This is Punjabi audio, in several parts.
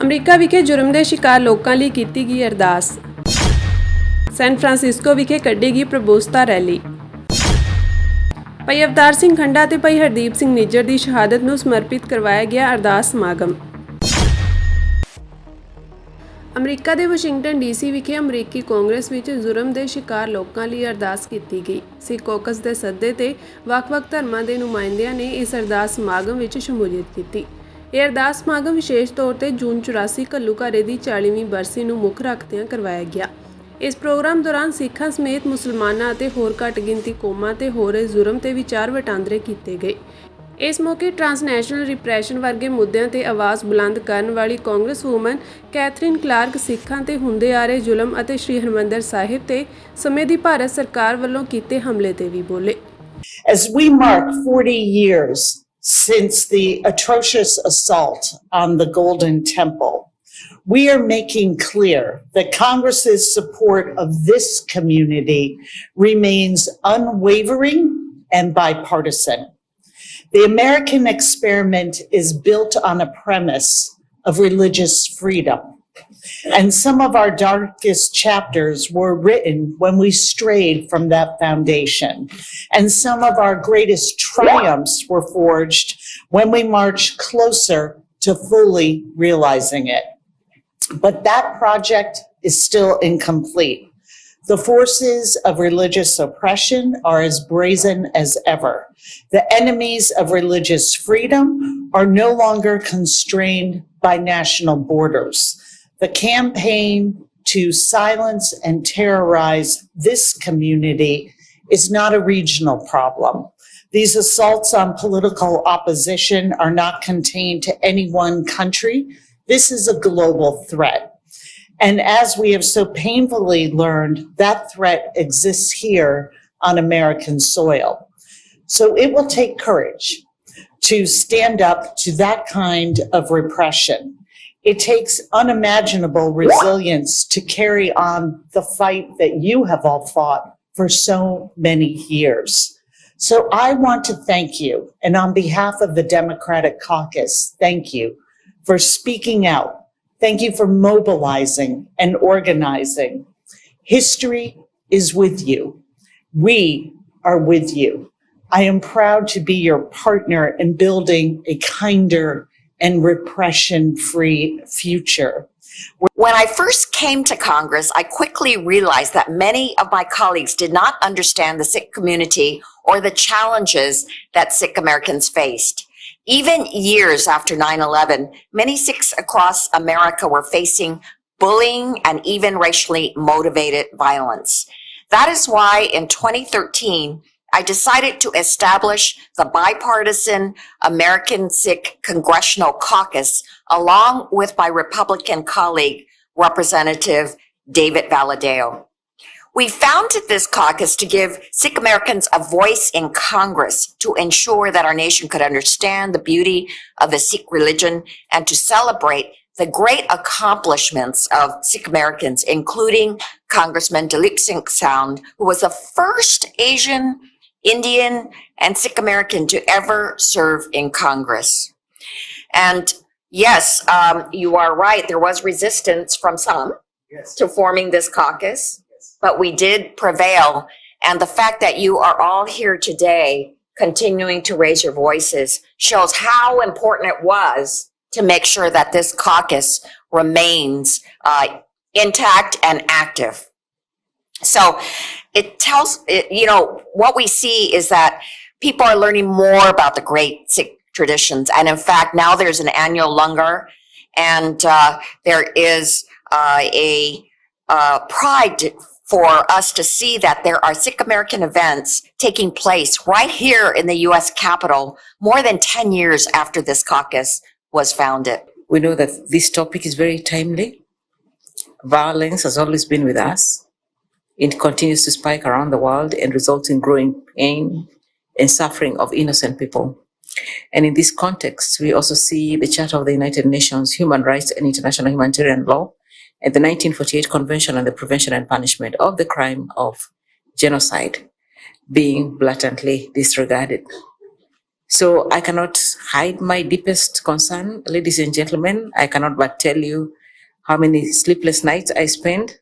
ਅਮਰੀਕਾ ਵਿਖੇ ਜੁਰਮ ਦੇ ਸ਼ਿਕਾਰ ਲੋਕਾਂ ਲਈ ਕੀਤੀ ਗਈ ਅਰਦਾਸ। ਸੈਨ ਫਰਾਂਸਿਸਕੋ ਵਿਖੇ ਕੱਢੀ ਗਈ ਪ੍ਰਭੂਸਤਾ ਰੈਲੀ। ਭਾਈ ਅਵਤਾਰ ਸਿੰਘ ਖੰਡਾ ਅਤੇ ਭਾਈ ਹਰਦੀਪ ਸਿੰਘ ਨਿੱਜਰ ਦੀ ਸ਼ਹਾਦਤ ਨੂੰ ਸਮਰਪਿਤ ਕਰਵਾਇਆ ਗਿਆ ਅਰਦਾਸ ਸਮਾਗਮ। ਅਮਰੀਕਾ ਦੇ ਵਾਸ਼ਿੰਗਟਨ ਡੀਸੀ ਵਿਖੇ ਅਮਰੀਕੀ ਕਾਂਗਰਸ ਵਿੱਚ ਜੁਰਮ ਦੇ ਸ਼ਿਕਾਰ ਲੋਕਾਂ ਲਈ ਅਰਦਾਸ ਕੀਤੀ ਗਈ। ਸਿੱਖ ਕੌਕਸ ਦੇ ਸੱਦੇ ਤੇ ਵੱਖ-ਵੱਖ ਧਰਮਾਂ ਦੇ ਨੁਮਾਇੰਦਿਆਂ ਨੇ ਇਸ ਅਰਦਾਸ ਸਮਾਗਮ ਵਿੱਚ ਸ਼ਮੂਲੀਅਤ ਕੀਤੀ। ਇਹ ਅਰਦਾਸ ਸਮਾਗਮ ਵਿਸ਼ੇਸ਼ ਤੌਰ ਤੇ ਜੂਨ 84 ਘੱਲੂਘਾਰੇ ਦੀ 40ਵੀਂ ਬਰਸੀ ਨੂੰ ਮੁੱਖ ਰੱਖਦਿਆਂ ਕਰਵਾਇਆ ਗਿਆ। ਇਸ ਪ੍ਰੋਗਰਾਮ ਦੌਰਾਨ ਸਿੱਖਾਂ ਸਮੇਤ ਮੁਸਲਮਾਨਾਂ ਅਤੇ ਹੋਰ ਘੱਟ ਗਿਣਤੀ ਕੌਮਾਂ ਤੇ ਹੋ ਰਹੇ ਜ਼ੁਰਮ ਤੇ ਵਿਚਾਰ ਵਟਾਂਦਰੇ ਕੀਤੇ ਗਏ। ਇਸ ਮੌਕੇ ਟ੍ਰਾਂਸਨੈਸ਼ਨਲ ਰਿਪਰੈਸ਼ਨ ਵਰਗੇ ਮੁੱਦਿਆਂ ਤੇ ਆਵਾਜ਼ ਬੁਲੰਦ ਕਰਨ ਵਾਲੀ ਕਾਂਗਰਸ ਵੂਮਨ ਕੈਥਰੀਨ ਕਲਾਰਕ ਸਿੱਖਾਂ ਤੇ ਹੁੰਦੇ ਆ ਰਹੇ ਜ਼ੁਲਮ ਅਤੇ ਸ਼੍ਰੀ ਹਰਿਮੰਦਰ ਸਾਹਿਬ ਤੇ ਸਮੇਂ ਦੀ ਭਾਰਤ ਸਰਕਾਰ ਵੱਲੋਂ ਕੀਤੇ ਹਮਲੇ ਤੇ ਵੀ ਬੋਲੇ। As we mark 40 years since the atrocious assault on the Golden Temple, we are making clear that Congress's support of this community remains unwavering and bipartisan. The American experiment is built on a premise of religious freedom. And some of our darkest chapters were written when we strayed from that foundation. And some of our greatest triumphs were forged when we marched closer to fully realizing it. But that project is still incomplete. The forces of religious oppression are as brazen as ever. The enemies of religious freedom are no longer constrained by national borders. The campaign to silence and terrorize this community is not a regional problem. These assaults on political opposition are not contained to any one country. This is a global threat. And as we have so painfully learned, that threat exists here on American soil. So it will take courage to stand up to that kind of repression. It takes unimaginable resilience to carry on the fight that you have all fought for so many years. So I want to thank you, and on behalf of the Democratic Caucus, thank you for speaking out. Thank you for mobilizing and organizing. History is with you. We are with you. I am proud to be your partner in building a kinder and repression-free future. When I first came to Congress, I quickly realized that many of my colleagues did not understand the Sikh community or the challenges that Sikh Americans faced. Even years after 9/11, many Sikhs across America were facing bullying and even racially motivated violence. That is why in 2013, I decided to establish the bipartisan American Sikh Congressional Caucus along with my Republican colleague, Representative David Valadao. We founded this caucus to give Sikh Americans a voice in Congress to ensure that our nation could understand the beauty of the Sikh religion and to celebrate the great accomplishments of Sikh Americans, including Congressman Dalip Singh Sound, who was the first Asian, Indian, and Sikh American to ever serve in Congress. And yes, you are right. There was resistance from some to forming this caucus. But we did prevail, and the fact that you are all here today continuing to raise your voices shows how important it was to make sure that this caucus remains intact and active. So it tells, what we see is that people are learning more about the great Sikh traditions, and in fact now there's an annual langar, and there is a pride for us to see that there are Sikh American events taking place right here in the U.S. Capitol more than 10 years after this caucus was founded. We know that this topic is very timely. Violence has always been with us. It continues to spike around the world and results in growing pain and suffering of innocent people. And in this context, we also see the Charter of the United Nations, Human Rights and International Humanitarian Law, and the 1948 Convention on the Prevention and Punishment of the Crime of Genocide being blatantly disregarded. So I cannot hide my deepest concern, ladies and gentlemen. I cannot but tell you how many sleepless nights I spend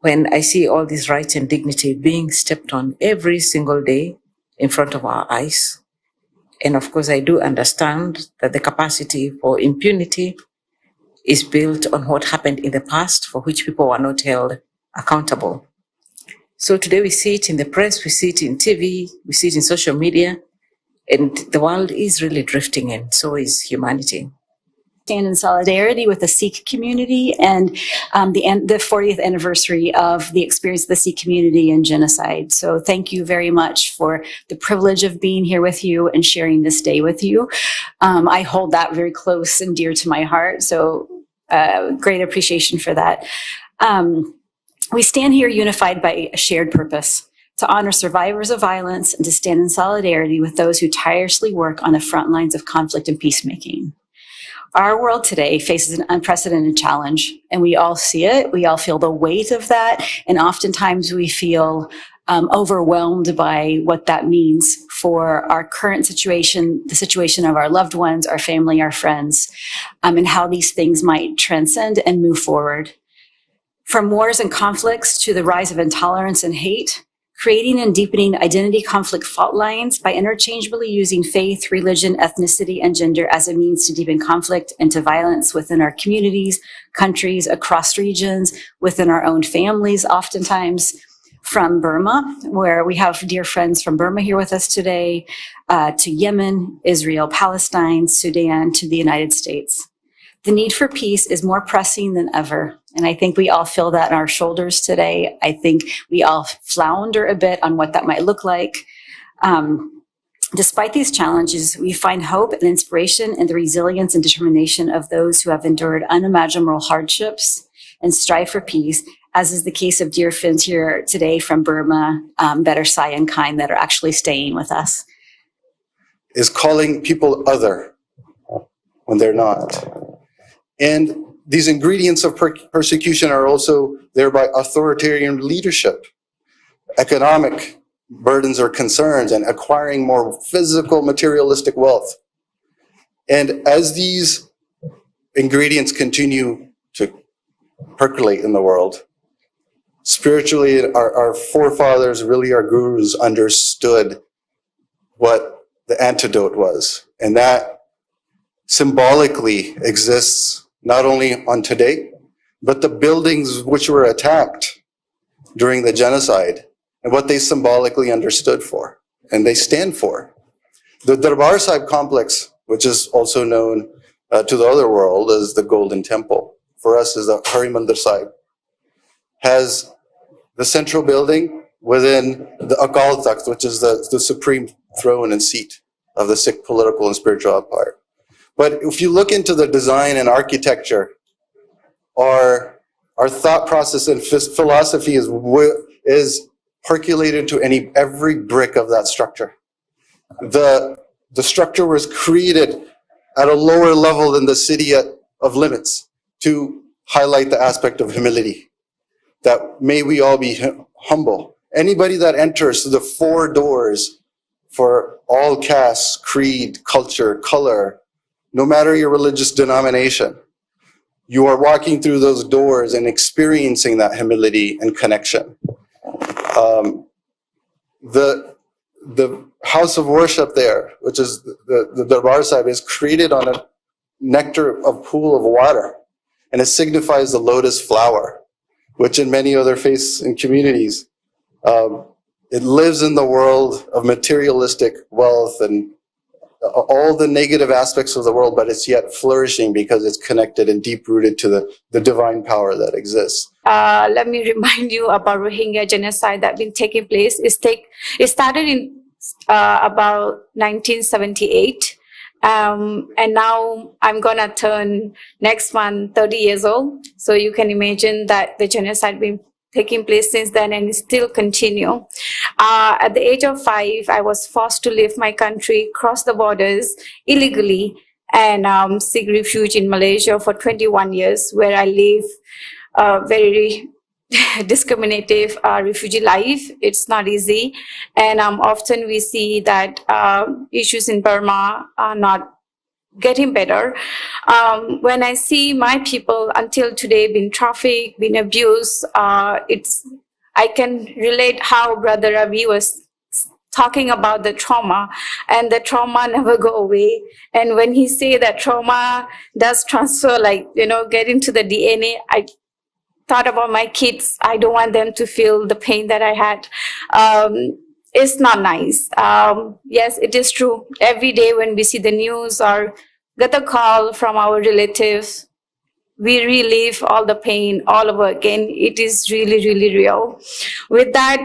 when I see all these rights and dignity being stepped on every single day in front of our eyes. And of course, I do understand that the capacity for impunity is built on what happened in the past for which people were not held accountable. So today we see it in the press, we see it in TV, we see it in social media, and the world is really drifting, and so is humanity. Stand in solidarity with the Sikh community and the 40th anniversary of the experience of the Sikh community in genocide. So thank you very much for the privilege of being here with you and sharing this day with you. I hold that very close and dear to my heart. So great appreciation for that. We stand here unified by a shared purpose: to honor survivors of violence and to stand in solidarity with those who tirelessly work on the front lines of conflict and peacemaking. Our world today faces an unprecedented challenge, and we all see it. We all feel the weight of that, and oftentimes we feel overwhelmed by what that means for our current situation, the situation of our loved ones, our family, our friends, and how these things might transcend and move forward. From wars and conflicts to the rise of intolerance and hate, creating and deepening identity conflict fault lines by interchangeably using faith, religion, ethnicity, and gender as a means to deepen conflict and to violence within our communities, countries, across regions, within our own families, oftentimes. From Burma, where we have dear friends from Burma here with us today, to Yemen, Israel, Palestine, Sudan, to the United States. The need for peace is more pressing than ever. And I think we all feel that on our shoulders today. I think we all flounder a bit on what that might look like. Despite these challenges, we find hope and inspiration in the resilience and determination of those who have endured unimaginable hardships and strive for peace, as is the case of dear friends here today from Burma, Better Sai and Kind, that are actually staying with us. Is calling people other when they're not. And these ingredients of persecution are also thereby authoritarian leadership, economic burdens or concerns, and acquiring more physical, materialistic wealth. And as these ingredients continue to percolate in the world, spiritually, our forefathers, really our gurus, understood what the antidote was. And that symbolically exists not only on today, but the buildings which were attacked during the genocide and what they symbolically understood for and they stand for. The Darbar Sahib complex, which is also known to the other world as the Golden Temple, for us is the Harimandir Sahib, has the central building within the Akal Takht, which is the supreme throne and seat of the Sikh political and spiritual empire. But if you look into the design and architecture, our thought process and philosophy is percolated to every brick of that structure. The structure was created at a lower level than the city of limits to highlight the aspect of humility, that may we all be humble. Anybody that enters through the 4 doors for all castes, creed, culture, color, no matter your religious denomination, you are walking through those doors and experiencing that humility and connection. The house of worship there, which is the Darbar Sahib, is created on a nectar of pool of water, and it signifies the lotus flower, which in many other faiths and communities, it lives in the world of materialistic wealth and all the negative aspects of the world, but it's yet flourishing because it's connected and deep-rooted to the divine power that exists. Let me remind you about Rohingya genocide that been taking place. It started in about 1978. And now I'm gonna turn next month 30 years old. So you can imagine that the genocide been taking place since then and still continue. At the age of 5, I was forced to leave my country, cross the borders illegally, and seek refuge in Malaysia for 21 years, where I live very discriminative refugee life. It's not easy, and often we see that issues in Burma are not getting better. When I see my people until today being trafficked, being abused, I can relate how Brother Ravi was talking about the trauma, and the trauma never go away. And when he say that trauma does transfer, like, get into the DNA, I thought about my kids. I don't want them to feel the pain that I had. It's not nice. Yes, it is true. Every day when we see the news or get a call from our relatives, we relive all the pain all over again. It is really, really real. With that,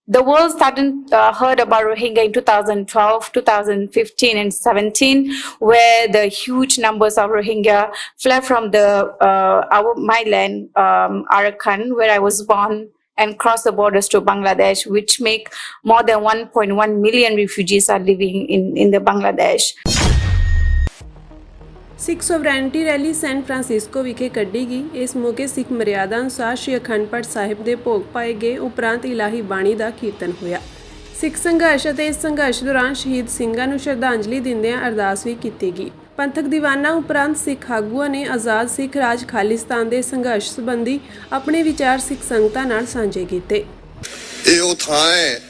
the world heard about Rohingya in 2012, 2015, and 17, where the huge numbers of Rohingya fled from my land, Arakan, where I was born, and crossed the borders to Bangladesh, which make more than 1.1 million refugees are living in the Bangladesh. Sikh sovereignty rally San Francisco ਵਿਖੇ ਕੱਢੀ ਗਈ। ਇਸ ਮੌਕੇ ਸਿੱਖ ਮਰਿਆਦਾ ਅਨੁਸਾਰ ਸ਼੍ਰੀ ਅਖੰਡ ਪਾਠ ਸਾਹਿਬ ਦੇ ਭੋਗ ਪਾਏ ਗਏ, ਉਪਰੰਤ ਇਲਾਹੀ ਬਾਣੀ ਦਾ ਕੀਰਤਨ ਹੋਇਆ। ਸਿੱਖ ਸੰਘਰਸ਼ ਅਤੇ ਇਸ ਸੰਘਰਸ਼ ਦੌਰਾਨ ਸ਼ਹੀਦ ਸਿੰਘਾਂ ਨੂੰ ਸ਼ਰਧਾਂਜਲੀ ਦਿੰਦਿਆਂ ਅਰਦਾਸ ਵੀ ਕੀਤੀ ਗਈ। ਪੰਥਕ ਦੀਵਾਨਾਂ ਉਪਰੰਤ ਸਿੱਖ ਆਗੂਆਂ ਨੇ ਆਜ਼ਾਦ ਸਿੱਖ ਰਾਜ ਖਾਲਿਸਤਾਨ ਦੇ ਸੰਘਰਸ਼ ਸੰਬੰਧੀ ਆਪਣੇ ਵਿਚਾਰ ਸਿੱਖ ਸੰਗਤਾਂ ਨਾਲ ਸਾਂਝੇ ਕੀਤੇ। ਇਹ ਉਹ ਥਾਂ ਹੈ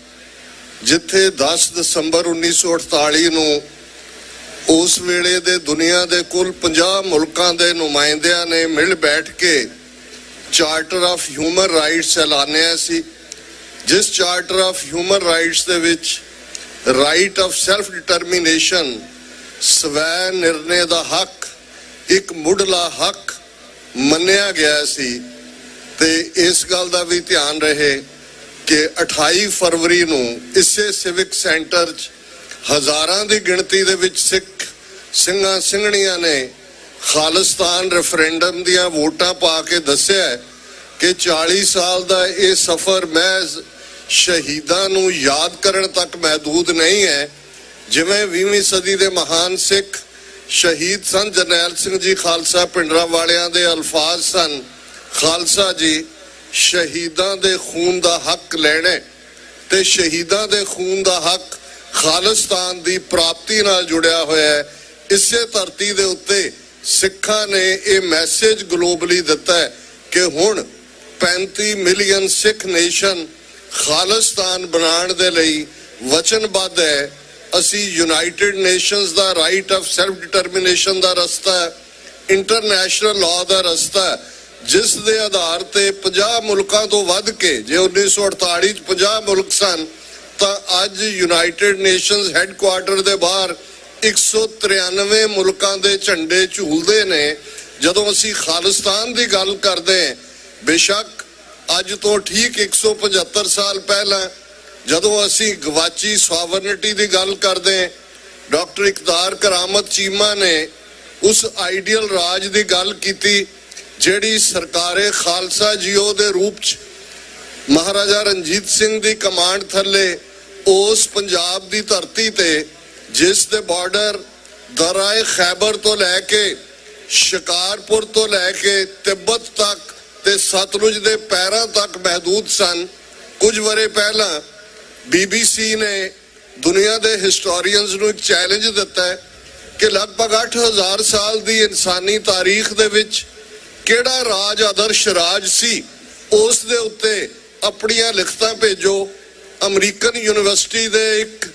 ਜਿੱਥੇ 10 ਦਸੰਬਰ 1948 ਨੂੰ ਉਸ ਵੇਲੇ ਦੇ ਦੁਨੀਆ ਦੇ ਕੁੱਲ 50 ਮੁਲਕਾਂ ਦੇ ਨੁਮਾਇੰਦਿਆਂ ਨੇ ਮਿਲ ਬੈਠ ਕੇ ਚਾਰਟਰ ਆਫ ਹਿਊਮਨ ਰਾਈਟਸ ਐਲਾਨਿਆ ਸੀ, ਜਿਸ ਚਾਰਟਰ ਆਫ ਹਿਊਮਨ ਰਾਈਟਸ ਦੇ ਵਿੱਚ ਰਾਈਟ ਆਫ ਸੈਲਫ ਡਿਟਰਮੀਨੇਸ਼ਨ, ਸਵੈ ਨਿਰਣੇ ਦਾ ਹੱਕ ਇੱਕ ਮੁੱਢਲਾ ਹੱਕ ਮੰਨਿਆ ਗਿਆ ਸੀ। ਤੇ ਇਸ ਗੱਲ ਦਾ ਵੀ ਧਿਆਨ ਰਹੇ ਕਿ 28 ਫਰਵਰੀ ਨੂੰ ਇਸੇ ਸਿਵਿਕ ਸੈਂਟਰ 'ਚ ਹਜ਼ਾਰਾਂ ਦੀ ਗਿਣਤੀ ਦੇ ਵਿੱਚ ਸਿੱਖ ਸਿੰਘਾਂ ਸਿੰਘਣੀਆਂ ਨੇ ਖਾਲਿਸਤਾਨ ਰੈਫਰੈਂਡਮ ਦੀਆਂ ਵੋਟਾਂ ਪਾ ਕੇ ਦੱਸਿਆ ਕਿ 40 ਸਾਲ ਦਾ ਇਹ ਸਫ਼ਰ ਮਹਿਜ਼ ਸ਼ਹੀਦਾਂ ਨੂੰ ਯਾਦ ਕਰਨ ਤੱਕ ਮਹਿਦੂਦ ਨਹੀਂ ਹੈ। ਜਿਵੇਂ 20ਵੀਂ ਸਦੀ ਦੇ ਮਹਾਨ ਸਿੱਖ ਸ਼ਹੀਦ ਸੰਤ ਜਰਨੈਲ ਸਿੰਘ ਜੀ ਖਾਲਸਾ ਪਿੰਡਰਾਂ ਵਾਲਿਆਂ ਦੇ ਅਲਫਾਜ਼ ਸਨ, ਖਾਲਸਾ ਜੀ ਸ਼ਹੀਦਾਂ ਦੇ ਖੂਨ ਦਾ ਹੱਕ ਲੈਣਾ ਤੇ ਸ਼ਹੀਦਾਂ ਦੇ ਖੂਨ ਦਾ ਹੱਕ ਖਾਲਿਸਤਾਨ ਦੀ ਪ੍ਰਾਪਤੀ ਨਾਲ ਜੁੜਿਆ ਹੋਇਆ ਹੈ। ਇਸੇ ਧਰਤੀ ਦੇ ਉੱਤੇ ਸਿੱਖਾਂ ਨੇ ਇਹ ਮੈਸੇਜ ਗਲੋਬਲੀ ਦਿੱਤਾ ਹੈ ਕਿ ਹੁਣ 35 ਮਿਲੀਅਨ ਸਿੱਖ ਨੇਸ਼ਨ ਖਾਲਿਸਤਾਨ ਬਣਾਉਣ ਦੇ ਲਈ ਵਚਨਬੱਧ ਹੈ। ਅਸੀਂ ਯੂਨਾਈਟਿਡ ਨੇਸ਼ਨਸ ਦਾ ਰਾਈਟ ਆਫ ਸੈਲਫ ਡਿਟਰਮੀਨੇਸ਼ਨ ਦਾ ਰਸਤਾ, ਇੰਟਰਨੈਸ਼ਨਲ ਲਾਅ ਦਾ ਰਸਤਾ, ਜਿਸ ਦੇ ਆਧਾਰ ਤੇ 50 ਮੁਲਕਾਂ ਤੋਂ ਵੱਧ ਕੇ, ਜੇ 1948 ਚ 50 ਮੁਲਕ ਸਨ ਤਾਂ ਅੱਜ ਯੂਨਾਈਟਿਡ ਨੇਸ਼ਨਸ ਹੈੱਡਕੁਆਰਟਰ ਦੇ ਬਾਹਰ 193 ਮੁਲਕਾਂ ਦੇ ਝੰਡੇ ਝੂਲਦੇ ਨੇ। ਜਦੋਂ ਅਸੀਂ ਖਾਲਿਸਤਾਨ ਦੀ ਗੱਲ ਕਰਦੇ ਹਾਂ, ਬੇਸ਼ੱਕ ਅੱਜ ਤੋਂ ਠੀਕ 175 ਸਾਲ ਪਹਿਲਾਂ ਜਦੋਂ ਅਸੀਂ ਗਵਾਚੀ ਸੋਵਰਨਿਟੀ ਦੀ ਗੱਲ ਕਰਦੇ ਹਾਂ, ਡਾਕਟਰ ਇਕਤਾਰ ਕਰਾਮਤ ਚੀਮਾ ਨੇ ਉਸ ਆਈਡੀਅਲ ਰਾਜ ਦੀ ਗੱਲ ਕੀਤੀ ਜਿਹੜੀ ਸਰਕਾਰੇ ਖਾਲਸਾ ਜੀਓ ਦੇ ਰੂਪ 'ਚ ਮਹਾਰਾਜਾ ਰਣਜੀਤ ਸਿੰਘ ਦੀ ਕਮਾਂਡ ਥੱਲੇ ਉਸ ਪੰਜਾਬ ਦੀ ਧਰਤੀ ਤੇ, ਜਿਸ ਦੇ ਬਾਰਡਰ ਦਰਾਏ ਖੈਬਰ ਤੋਂ ਲੈ ਕੇ ਸ਼ਿਕਾਰਪੁਰ ਤੋਂ ਲੈ ਕੇ ਤਿੱਬਤ ਤੱਕ ਤੇ ਸਤਲੁਜ ਦੇ ਪੈਰਾਂ ਤੱਕ ਮਹਿਦੂਦ ਸਨ। ਕੁਝ ਵਰੇ ਪਹਿਲਾਂ BBC ਨੇ ਦੁਨੀਆ ਦੇ ਹਿਸਟੋਰੀਅਨਸ ਨੂੰ ਇੱਕ ਚੈਲੰਜ ਦਿੱਤਾ ਹੈ ਕਿ ਲਗਭਗ 8000 ਸਾਲ ਦੀ ਇਨਸਾਨੀ ਤਾਰੀਖ ਦੇ ਵਿੱਚ ਕਿਹੜਾ ਰਾਜ ਆਦਰਸ਼ ਰਾਜ ਸੀ, ਉਸ ਦੇ ਉੱਤੇ ਆਪਣੀਆਂ ਲਿਖਤਾਂ ਭੇਜੋ। ਅਮਰੀਕਨ ਯੂਨੀਵਰਸਿਟੀ ਦੇ ਇੱਕ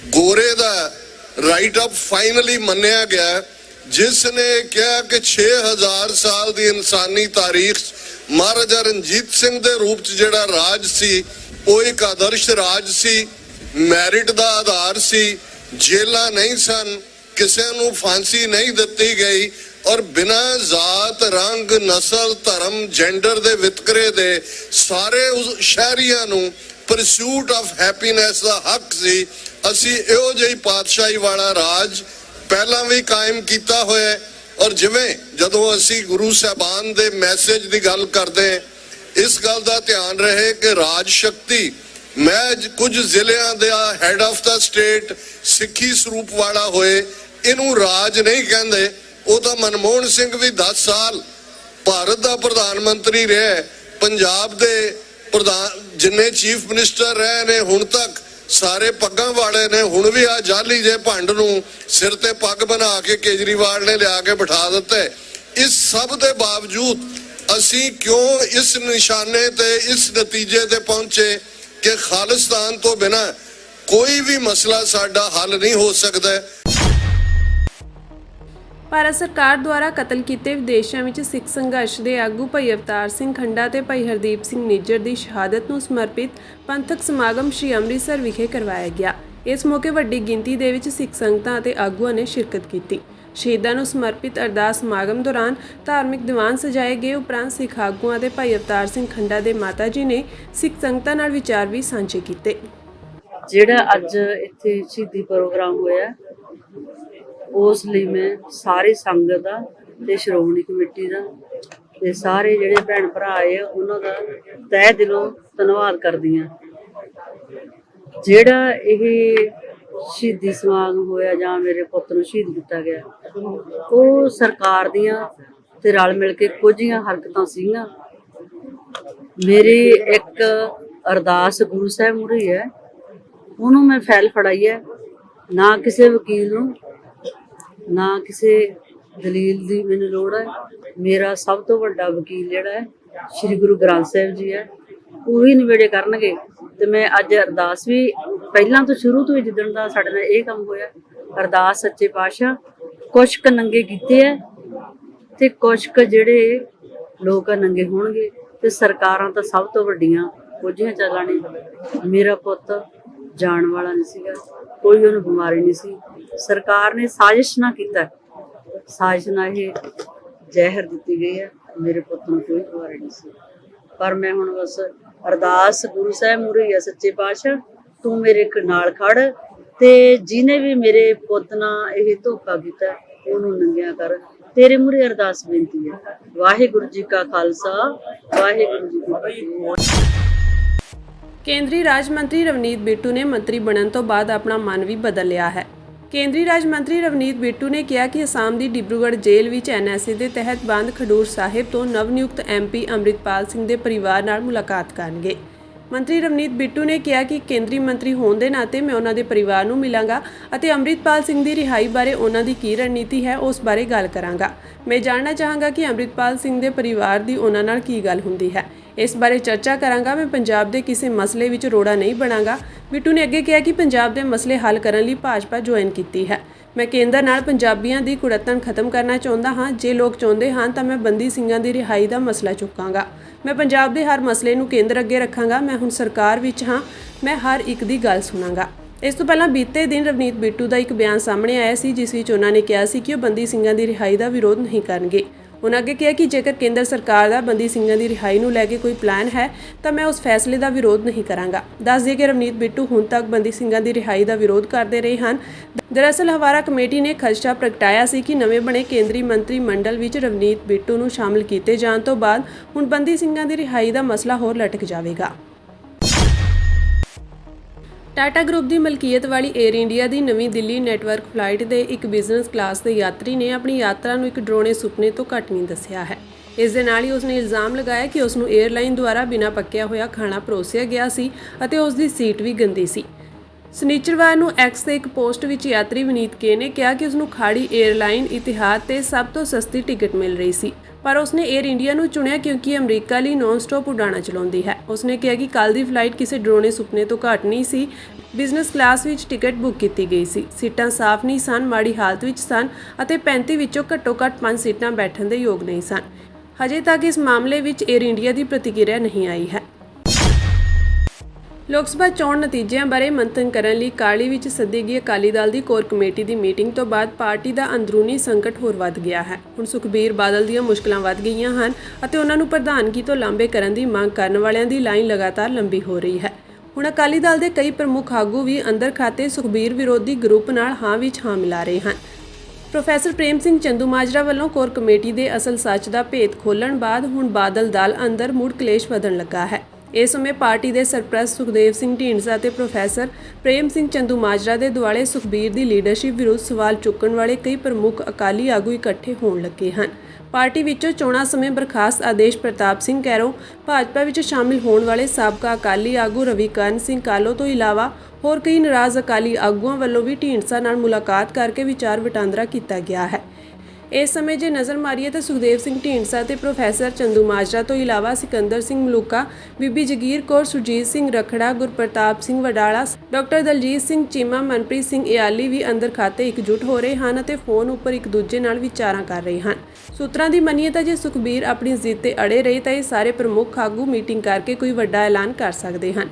ਗੋਰੇ ਦਾ ਰਾਈਟ ਅਪ ਫਾਈਨਲੀ ਮੰਨਿਆ ਗਿਆ, ਜਿਸ ਨੇ ਕਿਹਾ ਕਿ 6000 ਸਾਲ ਦੀ ਇਨਸਾਨੀ ਤਾਰੀਖ ਮਹਾਰਾਜਾ ਰਣਜੀਤ ਸਿੰਘ ਦੇ ਰੂਪ 'ਚ ਜਿਹੜਾ ਰਾਜ ਸੀ ਉਹ ਇੱਕ ਆਦਰਸ਼ ਰਾਜ ਸੀ, ਮੈਰਿਟ ਦਾ ਆਧਾਰ ਸੀ, ਜੇਲਾਂ ਨਹੀਂ ਸਨ, ਕਿਸੇ ਨੂੰ ਫਾਂਸੀ ਨਹੀਂ ਦਿੱਤੀ ਗਈ ਔਰ ਬਿਨਾਂ ਜ਼ਾਤ, ਰੰਗ, ਨਸਲ, ਧਰਮ, ਜੈਂਡਰ ਦੇ ਵਿਤਕਰੇ ਦੇ ਸਾਰੇ ਉਸ ਸ਼ਹਿਰੀਆਂ ਨੂੰ ਪਰਸੂਟ ਆਫ ਹੈਪੀਨੈਸ ਦਾ ਹੱਕ ਸੀ। ਅਸੀਂ ਇਹੋ ਜਿਹੀ ਪਾਤਸ਼ਾਹੀ ਵਾਲਾ ਰਾਜ ਪਹਿਲਾਂ ਵੀ ਕਾਇਮ ਕੀਤਾ ਹੋਇਆ ਔਰ ਜਿਵੇਂ ਜਦੋਂ ਅਸੀਂ ਗੁਰੂ ਸਾਹਿਬਾਨ ਦੇ ਮੈਸੇਜ ਦੀ ਗੱਲ ਕਰਦੇ ਹਾਂ, ਇਸ ਗੱਲ ਦਾ ਧਿਆਨ ਰਹੇ ਕਿ ਰਾਜ ਸ਼ਕਤੀ ਮੈਂ ਕੁਝ ਜ਼ਿਲ੍ਹਿਆਂ ਦੇ ਹੈਡ ਆਫ ਦਾ ਸਟੇਟ ਸਿੱਖੀ ਸਰੂਪ ਵਾਲਾ ਹੋਏ, ਇਹਨੂੰ ਰਾਜ ਨਹੀਂ ਕਹਿੰਦੇ। ਉਹ ਤਾਂ ਮਨਮੋਹਨ ਸਿੰਘ ਵੀ 10 ਸਾਲ ਭਾਰਤ ਦਾ ਪ੍ਰਧਾਨ ਮੰਤਰੀ ਰਿਹਾ ਹੈ, ਪੰਜਾਬ ਦੇ ਪ੍ਰਧਾਨ ਜਿੰਨੇ ਚੀਫ ਮਿਨਿਸਟਰ ਰਹੇ ਨੇ ਹੁਣ ਤੱਕ ਸਾਰੇ ਪੱਗਾਂ ਵਾਲੇ ਨੇ। ਹੁਣ ਵੀ ਆ ਜਾਲੀ ਜੇ ਭੰਡ ਨੂੰ ਸਿਰ ਤੇ ਪੱਗ ਬਣਾ ਕੇ ਕੇਜਰੀਵਾਲ ਨੇ ਲਿਆ ਕੇ ਬਿਠਾ ਦਿੱਤਾ ਹੈ। ਇਸ ਸਭ ਦੇ ਬਾਵਜੂਦ ਅਸੀਂ ਕਿਉਂ ਇਸ ਨਿਸ਼ਾਨੇ ਤੇ ਇਸ ਨਤੀਜੇ ਤੇ ਪਹੁੰਚੇ ਕਿ ਖਾਲਿਸਤਾਨ ਤੋਂ ਬਿਨਾਂ ਕੋਈ ਵੀ ਮਸਲਾ ਸਾਡਾ ਹੱਲ ਨਹੀਂ ਹੋ ਸਕਦਾ। ਭਾਰਤ ਸਰਕਾਰ ਦੁਆਰਾ ਕਤਲ ਕੀਤੇ ਵਿਦੇਸ਼ਾਂ ਵਿੱਚ ਸਿੱਖ ਸੰਘਰਸ਼ ਦੇ ਆਗੂ ਭਾਈ ਅਵਤਾਰ ਸਿੰਘ ਖੰਡਾ ਤੇ ਭਾਈ ਹਰਦੀਪ ਸਿੰਘ ਨਿੱਜਰ ਦੀ ਸ਼ਹਾਦਤ ਨੂੰ ਸਮਰਪਿਤ ਪੰਥਕ ਸਮਾਗਮ ਸ਼੍ਰੀ ਅੰਮ੍ਰਿਤਸਰ ਵਿਖੇ ਕਰਵਾਇਆ ਗਿਆ। ਇਸ ਮੌਕੇ ਵੱਡੀ ਗਿਣਤੀ ਦੇ ਵਿੱਚ ਸਿੱਖ ਸੰਗਤਾਂ ਅਤੇ ਆਗੂਆਂ ਨੇ ਸ਼ਿਰਕਤ ਕੀਤੀ। ਸ਼ਹੀਦਾਂ ਨੂੰ ਸਮਰਪਿਤ ਅਰਦਾਸ ਸਮਾਗਮ ਦੌਰਾਨ ਧਾਰਮਿਕ ਦੀਵਾਨ ਸਜਾਏ ਗਏ। ਉਪਰੰਤ ਸਿੱਖ ਆਗੂਆਂ ਅਤੇ ਭਾਈ ਅਵਤਾਰ ਸਿੰਘ ਖੰਡਾ ਦੇ ਮਾਤਾ ਜੀ ਨੇ ਸਿੱਖ ਸੰਗਤਾਂ ਨਾਲ ਵਿਚਾਰ ਵੀ ਸਾਂਝੇ ਕੀਤੇ। ਜਿਹੜਾ ਅੱਜ ਇੱਥੇ ਸ਼ਹੀਦੀ ਪ੍ਰੋਗਰਾਮ ਹੋਇਆ ਉਸ ਲਈ ਮੈਂ ਸਾਰੀ ਸੰਗਤ ਦਾ ਤੇ ਸ਼੍ਰੋਮਣੀ ਕਮੇਟੀ ਦਾ ਤੇ ਸਾਰੇ ਜਿਹੜੇ ਭੈਣ ਭਰਾ ਆਏ ਆ ਉਹਨਾਂ ਦਾ ਤਹਿ ਦਿਲੋਂ ਧੰਨਵਾਦ ਕਰਦੀ ਹਾਂ। ਜਿਹੜਾ ਇਹ ਸ਼ਹੀਦੀ ਸਮਾਗਮ ਹੋਇਆ ਜਾਂ ਮੇਰੇ ਪੁੱਤ ਨੂੰ ਸ਼ਹੀਦ ਕੀਤਾ ਗਿਆ ਉਹ ਸਰਕਾਰ ਦੀਆਂ ਤੇ ਰਲ ਮਿਲ ਕੇ ਕੁਝੀਆਂ ਹਰਕਤਾਂ ਸੀਗੀਆਂ। ਮੇਰੀ ਇੱਕ ਅਰਦਾਸ ਗੁਰੂ ਸਾਹਿਬ ਮੂਹਰੇ ਹੈ, ਉਹਨੂੰ ਮੈਂ ਫਾਈਲ ਫੜਾਈ ਹੈ। ਨਾ ਕਿਸੇ ਵਕੀਲ ਨੂੰ ਨਾ ਕਿਸੇ ਦਲੀਲ ਦੀ ਮੈਨੂੰ ਲੋੜ ਹੈ। ਮੇਰਾ ਸਭ ਤੋਂ ਵੱਡਾ ਵਕੀਲ ਜਿਹੜਾ ਹੈ ਸ਼੍ਰੀ ਗੁਰੂ ਗ੍ਰੰਥ ਸਾਹਿਬ ਜੀ ਹੈ, ਉਹੀ ਨਿਬੇੜੇ ਕਰਨਗੇ। ਤੇ ਮੈਂ ਅੱਜ ਅਰਦਾਸ ਵੀ ਪਹਿਲਾਂ ਤੋਂ ਸ਼ੁਰੂ ਤੋਂ ਹੀ ਜਿੱਦਣ ਦਾ ਸਾਡੇ ਨਾਲ ਇਹ ਕੰਮ ਹੋਇਆ ਅਰਦਾਸ ਸੱਚੇ ਪਾਤਸ਼ਾਹ ਕੁਛ ਕੁ ਨੰਗੇ ਕੀਤੇ ਹੈ ਤੇ ਕੁਛ ਕੁ ਜਿਹੜੇ ਲੋਕ ਨੰਗੇ ਹੋਣਗੇ। ਤੇ ਸਰਕਾਰਾਂ ਤਾਂ ਸਭ ਤੋਂ ਵੱਡੀਆਂ ਕੁਝੀਆਂ ਚਾਲਾਂ ਨੇ। ਮੇਰਾ ਪੁੱਤ ਜਾਣ ਵਾਲਾ ਨਹੀਂ ਸੀਗਾ, ਕੋਈ ਉਹਨੂੰ ਬਿਮਾਰੀ ਨਹੀਂ ਸੀ। ਸਰਕਾਰ ਨੇ ਸਾਜ਼ਿਸ਼ ਨਾ ਕੀਤਾ, ਸਾਜ਼ਿਸ਼ ਨਾਲ ਇਹ ਜ਼ਹਿਰ ਦਿੱਤੀ ਗਈ ਹੈ। ਮੇਰੇ ਪੁੱਤ ਨੂੰ ਕੋਈ ਬਿਮਾਰੀ ਨਹੀਂ ਸੀ। ਪਰ ਮੈਂ ਹੁਣ ਬਸ ਅਰਦਾਸ ਗੁਰੂ ਸਾਹਿਬ ਮੂਹਰੇ ਹੈ, ਸੱਚੇ ਪਾਤਸ਼ਾਹ ਤੂੰ ਮੇਰੇ ਨਾਲ ਖੜ ਤੇ ਜਿਹਨੇ ਵੀ ਮੇਰੇ ਪੁੱਤ ਨਾਲ ਇਹ ਧੋਖਾ ਕੀਤਾ ਉਹਨੂੰ ਨੰਗਿਆ ਕਰ। ਤੇਰੇ ਮੂਹਰੇ ਅਰਦਾਸ ਬੇਨਤੀ ਹੈ। ਵਾਹਿਗੁਰੂ ਜੀ ਕਾ ਖਾਲਸਾ, ਵਾਹਿਗੁਰੂ ਜੀ ਕੀ ਫਤਿਹ। ਕੇਂਦਰੀ ਰਾਜ ਮੰਤਰੀ ਰਵਨੀਤ ਬਿੱਟੂ ਨੇ ਮੰਤਰੀ ਬਣਨ ਤੋਂ ਬਾਅਦ ਆਪਣਾ ਮਨ ਵੀ ਬਦਲ ਲਿਆ ਹੈ। ਕੇਂਦਰੀ ਰਾਜ ਮੰਤਰੀ ਰਵਨੀਤ ਬਿੱਟੂ ਨੇ ਕਿਹਾ ਕਿ ਅਸਾਮ ਦੀ ਡਿਬਰੂਗੜ੍ਹ ਜੇਲ੍ਹ ਵਿੱਚ ਐਨਐਸਏ ਦੇ ਤਹਿਤ ਬੰਦ ਖਡੂਰ ਸਾਹਿਬ ਤੋਂ ਨਵ-ਨਿਯੁਕਤ ਐਮਪੀ ਅੰਮ੍ਰਿਤਪਾਲ ਸਿੰਘ ਦੇ ਪਰਿਵਾਰ ਨਾਲ ਮੁਲਾਕਾਤ ਕਰਨਗੇ। ਮੰਤਰੀ ਰਵਨੀਤ ਬਿੱਟੂ ਨੇ ਕਿਹਾ ਕਿ ਕੇਂਦਰੀ ਮੰਤਰੀ ਹੋਣ ਦੇ ਨਾਤੇ ਮੈਂ ਉਹਨਾਂ ਦੇ ਪਰਿਵਾਰ ਨੂੰ ਮਿਲਾਂਗਾ ਅਤੇ ਅੰਮ੍ਰਿਤਪਾਲ ਸਿੰਘ ਦੀ ਰਿਹਾਈ ਬਾਰੇ ਉਹਨਾਂ ਦੀ ਕੀ ਰਣਨੀਤੀ ਹੈ ਉਸ ਬਾਰੇ ਗੱਲ ਕਰਾਂਗਾ। ਮੈਂ ਜਾਣਨਾ ਚਾਹਾਂਗਾ ਕਿ ਅੰਮ੍ਰਿਤਪਾਲ ਸਿੰਘ ਦੇ ਪਰਿਵਾਰ ਦੀ ਉਹਨਾਂ ਨਾਲ ਕੀ ਗੱਲ ਹੁੰਦੀ ਹੈ। ਇਸ ਬਾਰੇ ਚਰਚਾ ਕਰਾਂਗਾ। ਮੈਂ ਪੰਜਾਬ ਦੇ ਕਿਸੇ ਮਸਲੇ ਵਿੱਚ ਰੋੜਾ ਨਹੀਂ ਬਣਾਂਗਾ। ਬਿੱਟੂ ਨੇ ਅੱਗੇ ਕਿਹਾ ਕਿ ਪੰਜਾਬ ਦੇ ਮਸਲੇ ਹੱਲ ਕਰਨ ਲਈ ਭਾਜਪਾ ਜੁਆਇਨ ਕੀਤੀ ਹੈ। ਮੈਂ ਕੇਂਦਰ ਨਾਲ ਪੰਜਾਬੀਆਂ ਦੀ ਕੁੜੱਤਣ ਖਤਮ ਕਰਨਾ ਚਾਹੁੰਦਾ ਹਾਂ। ਜੇ ਲੋਕ ਚਾਹੁੰਦੇ ਹਨ ਤਾਂ ਮੈਂ ਬੰਦੀ ਸਿੰਘਾਂ ਦੀ ਰਿਹਾਈ ਦਾ ਮਸਲਾ ਚੁੱਕਾਂਗਾ। ਮੈਂ ਪੰਜਾਬ ਦੇ ਹਰ ਮਸਲੇ ਨੂੰ ਕੇਂਦਰ ਅੱਗੇ ਰੱਖਾਂਗਾ। ਮੈਂ ਹੁਣ ਸਰਕਾਰ ਵਿੱਚ ਹਾਂ, ਮੈਂ ਹਰ ਇੱਕ ਦੀ ਗੱਲ ਸੁਣਾਂਗਾ। ਇਸ ਤੋਂ ਪਹਿਲਾਂ ਬੀਤੇ ਦਿਨ ਰਵਨੀਤ ਬਿੱਟੂ ਦਾ ਇੱਕ ਬਿਆਨ ਸਾਹਮਣੇ ਆਇਆ ਸੀ ਜਿਸ ਵਿੱਚ ਉਹਨਾਂ ਨੇ ਕਿਹਾ ਸੀ ਕਿ ਉਹ ਬੰਦੀ ਸਿੰਘਾਂ ਦੀ ਰਿਹਾਈ ਦਾ ਵਿਰੋਧ ਨਹੀਂ ਕਰਨਗੇ। ਉਹਨਾਂ ਅੱਗੇ ਕਿਹਾ ਕਿ ਜੇਕਰ ਕੇਂਦਰ ਸਰਕਾਰ ਦਾ ਬੰਦੀ ਸਿੰਘਾਂ ਦੀ ਰਿਹਾਈ ਨੂੰ ਲੈ ਕੇ ਕੋਈ ਪਲਾਨ ਹੈ ਤਾਂ ਮੈਂ ਉਸ ਫੈਸਲੇ ਦਾ ਵਿਰੋਧ ਨਹੀਂ ਕਰਾਂਗਾ। ਦੱਸ ਦਈਏ ਕਿ ਰਵਨੀਤ ਬਿੱਟੂ ਹੁਣ ਤੱਕ ਬੰਦੀ ਸਿੰਘਾਂ ਦੀ ਰਿਹਾਈ ਦਾ ਵਿਰੋਧ ਕਰਦੇ ਰਹੇ ਹਨ। ਦਰਅਸਲ ਹਵਾਰਾ ਕਮੇਟੀ ਨੇ ਖਦਸ਼ਾ ਪ੍ਰਗਟਾਇਆ ਸੀ ਕਿ ਨਵੇਂ ਬਣੇ ਕੇਂਦਰੀ ਮੰਤਰੀ ਮੰਡਲ ਵਿੱਚ ਰਵਨੀਤ ਬਿੱਟੂ ਨੂੰ ਸ਼ਾਮਲ ਕੀਤੇ ਜਾਣ ਤੋਂ ਬਾਅਦ ਹੁਣ ਬੰਦੀ ਸਿੰਘਾਂ ਦੀ ਰਿਹਾਈ ਦਾ ਮਸਲਾ ਹੋਰ ਲਟਕ ਜਾਵੇਗਾ। ਟਾਟਾ ਗਰੁੱਪ ਦੀ ਮਲਕੀਅਤ ਵਾਲੀ 에ਅਰ ਇੰਡੀਆ ਦੀ ਨਵੀਂ ਦਿੱਲੀ ਨੈਟਵਰਕ ਫਲਾਈਟ ਦੇ ਇੱਕ ਬਿਜ਼ਨਸ ਕਲਾਸ ਦੇ ਯਾਤਰੀ ਨੇ ਆਪਣੀ ਯਾਤਰਾ ਨੂੰ ਇੱਕ ਡਰੋਨੇ ਸੁਪਨੇ ਤੋਂ ਘੱਟ ਨਹੀਂ ਦੱਸਿਆ ਹੈ। ਇਸ ਦੇ ਨਾਲ ਹੀ ਉਸਨੇ ਇਲਜ਼ਾਮ ਲਗਾਇਆ ਕਿ ਉਸ ਨੂੰ 에ਅਰਲਾਈਨ ਦੁਆਰਾ ਬਿਨਾਂ ਪੱਕਿਆ ਹੋਇਆ ਖਾਣਾ ਪਰੋਸਿਆ ਗਿਆ ਸੀ ਅਤੇ ਉਸ ਦੀ ਸੀਟ ਵੀ ਗੰਦੀ ਸੀ। ਸ਼ਨੀਚਰਵਾਰ ਨੂੰ ਐਕਸ ਤੇ ਇੱਕ ਪੋਸਟ ਵਿੱਚ ਯਾਤਰੀ ਵਿਨੀਤ ਕੇ ਨੇ ਕਿਹਾ ਕਿ ਉਸ ਨੂੰ ਖਾੜੀ 에ਅਰਲਾਈਨ ਇਤਿਹਾਦ ਤੇ ਸਭ ਤੋਂ ਸਸਤੀ ਟਿਕਟ ਮਿਲ ਰਹੀ ਸੀ, ਪਰ ਉਸਨੇ 에ਅਰ ਇੰਡੀਆ ਨੂੰ ਚੁਣਿਆ ਕਿਉਂਕਿ ਅਮਰੀਕਾ ਲਈ ਨਾਨ ਸਟਾਪ ਉਡਾਣਾ ਚਲਾਉਂਦੀ ਹੈ। ਉਸਨੇ ਕਿਹਾ ਕਿ ਕੱਲ ਦੀ ਫਲਾਈਟ ਕਿਸੇ ਡਰੋਨੇ ਸੁਪਨੇ ਤੋਂ ਘੱਟ ਨਹੀਂ ਸੀ। ਬਿਜ਼ਨਸ ਕਲਾਸ ਵਿੱਚ ਟਿਕਟ ਬੁੱਕ ਕੀਤੀ ਗਈ ਸੀ। ਸੀਟਾਂ ਸਾਫ਼ ਨਹੀਂ ਸਨ, ਮਾੜੀ ਹਾਲਤ ਵਿੱਚ ਸਨ ਅਤੇ 35 ਵਿੱਚੋਂ ਘੱਟੋ-ਘੱਟ 5 ਸੀਟਾਂ ਬੈਠਣ ਦੇ ਯੋਗ ਨਹੀਂ ਸਨ। ਹਜੇ ਤੱਕ ਇਸ ਮਾਮਲੇ ਵਿੱਚ 에ਅਰ ਇੰਡੀਆ ਦੀ ਪ੍ਰਤੀਕਿਰਿਆ ਨਹੀਂ ਆਈ ਹੈ। ਲੋਕ ਸਭਾ ਚੋਣ ਨਤੀਜਿਆਂ ਬਾਰੇ ਮੰਥਨ ਕਰਨ ਲਈ ਕਾਲੀ ਵਿੱਚ ਸੱਦੀ ਗਈ ਅਕਾਲੀ ਦਲ ਦੀ ਕੋਰ ਕਮੇਟੀ ਦੀ ਮੀਟਿੰਗ ਤੋਂ ਬਾਅਦ ਪਾਰਟੀ ਦਾ ਅੰਦਰੂਨੀ ਸੰਕਟ ਹੋਰ ਵੱਧ ਗਿਆ ਹੈ। ਹੁਣ ਸੁਖਬੀਰ ਬਾਦਲ ਦੀਆਂ ਮੁਸ਼ਕਲਾਂ ਵੱਧ ਗਈਆਂ ਹਨ ਅਤੇ ਉਹਨਾਂ ਨੂੰ ਪ੍ਰਧਾਨਗੀ ਤੋਂ ਲਾਂਭੇ ਕਰਨ ਦੀ ਮੰਗ ਕਰਨ ਵਾਲਿਆਂ ਦੀ ਲਾਈਨ ਲਗਾਤਾਰ ਲੰਬੀ ਹੋ ਰਹੀ ਹੈ। ਹੁਣ ਅਕਾਲੀ ਦਲ ਦੇ ਕਈ ਪ੍ਰਮੁੱਖ ਆਗੂ ਵੀ ਅੰਦਰ ਖਾਤੇ ਸੁਖਬੀਰ ਵਿਰੋਧੀ ਗਰੁੱਪ ਨਾਲ ਹਾਂ ਵਿੱਚ ਹਾਂ ਮਿਲਾ ਰਹੇ ਹਨ। ਪ੍ਰੋਫੈਸਰ ਪ੍ਰੇਮ ਸਿੰਘ ਚੰਦੂਮਾਜਰਾ ਵੱਲੋਂ ਕੋਰ ਕਮੇਟੀ ਦੇ ਅਸਲ ਸੱਚ ਦਾ ਭੇਦ ਖੋਲ੍ਹਣ ਬਾਅਦ ਹੁਣ ਬਾਦਲ ਦਲ ਅੰਦਰ ਮੁੜ ਕਲੇਸ਼ ਵਧਣ ਲੱਗਾ ਹੈ। ਇਸ ਸਮੇਂ ਪਾਰਟੀ ਦੇ ਸਰਪ੍ਰਸਤ ਸੁਖਦੇਵ ਸਿੰਘ ਢੀਂਡਸਾ ਅਤੇ ਪ੍ਰੋਫੈਸਰ ਪ੍ਰੇਮ ਸਿੰਘ ਚੰਦੂਮਾਜਰਾ ਦੇ ਦੁਆਲੇ ਸੁਖਬੀਰ ਦੀ ਲੀਡਰਸ਼ਿਪ ਵਿਰੁੱਧ ਸਵਾਲ ਚੁੱਕਣ ਵਾਲੇ ਕਈ ਪ੍ਰਮੁੱਖ ਅਕਾਲੀ ਆਗੂ ਇਕੱਠੇ ਹੋਣ ਲੱਗੇ ਹਨ। ਪਾਰਟੀ ਵਿੱਚੋਂ ਚੋਣਾਂ ਸਮੇਂ ਬਰਖਾਸਤ ਆਦੇਸ਼ ਪ੍ਰਤਾਪ ਸਿੰਘ ਕੈਰੋਂ, ਭਾਜਪਾ ਵਿੱਚ ਸ਼ਾਮਿਲ ਹੋਣ ਵਾਲੇ ਸਾਬਕਾ ਅਕਾਲੀ ਆਗੂ ਰਵੀਕਰਨ ਸਿੰਘ ਕਾਲੋ ਤੋਂ ਇਲਾਵਾ ਹੋਰ ਕਈ ਨਾਰਾਜ਼ ਅਕਾਲੀ ਆਗੂਆਂ ਵੱਲੋਂ ਵੀ ਢੀਂਡਸਾ ਨਾਲ ਮੁਲਾਕਾਤ ਕਰਕੇ ਵਿਚਾਰ ਵਟਾਂਦਰਾ ਕੀਤਾ ਗਿਆ ਹੈ। ਇਸ ਸਮੇਂ ਜੇ ਨਜ਼ਰ ਮਾਰੀਏ ਤਾਂ ਸੁਖਦੇਵ ਸਿੰਘ ਢੀਂਡਸਾ ਤੇ ਪ੍ਰੋਫੈਸਰ ਚੰਦੂਮਾਜਰਾ ਤੋਂ ਇਲਾਵਾ ਸਿਕੰਦਰ ਸਿੰਘ ਮਲੂਕਾ, ਬੀਬੀ ਜਗੀਰ ਕੌਰ, ਸੁਰਜੀਤ ਸਿੰਘ ਰਖੜਾ, ਗੁਰਪ੍ਰਤਾਪ ਸਿੰਘ ਵਡਾਲਾ, ਡਾਕਟਰ ਦਲਜੀਤ ਸਿੰਘ ਚੀਮਾ, ਮਨਪ੍ਰੀਤ ਸਿੰਘ ਇਆਲੀ ਵੀ ਅੰਦਰ ਖਾਤੇ ਇਕਜੁੱਟ ਹੋ ਰਹੇ ਹਨ ਅਤੇ ਫੋਨ ਉੱਪਰ ਇੱਕ ਦੂਜੇ ਨਾਲ ਵਿਚਾਰਾਂ ਕਰ ਰਹੇ ਹਨ। ਸੂਤਰਾਂ ਦੀ ਮੰਨੀਏ ਤਾਂ ਜੇ ਸੁਖਬੀਰ ਆਪਣੀ ਜ਼ਿੱਦ ਤੇ ਅੜੇ ਰਹੇ ਤਾਂ ਇਹ ਸਾਰੇ ਪ੍ਰਮੁੱਖ ਆਗੂ ਮੀਟਿੰਗ ਕਰਕੇ ਕੋਈ ਵੱਡਾ ਐਲਾਨ ਕਰ ਸਕਦੇ ਹਨ।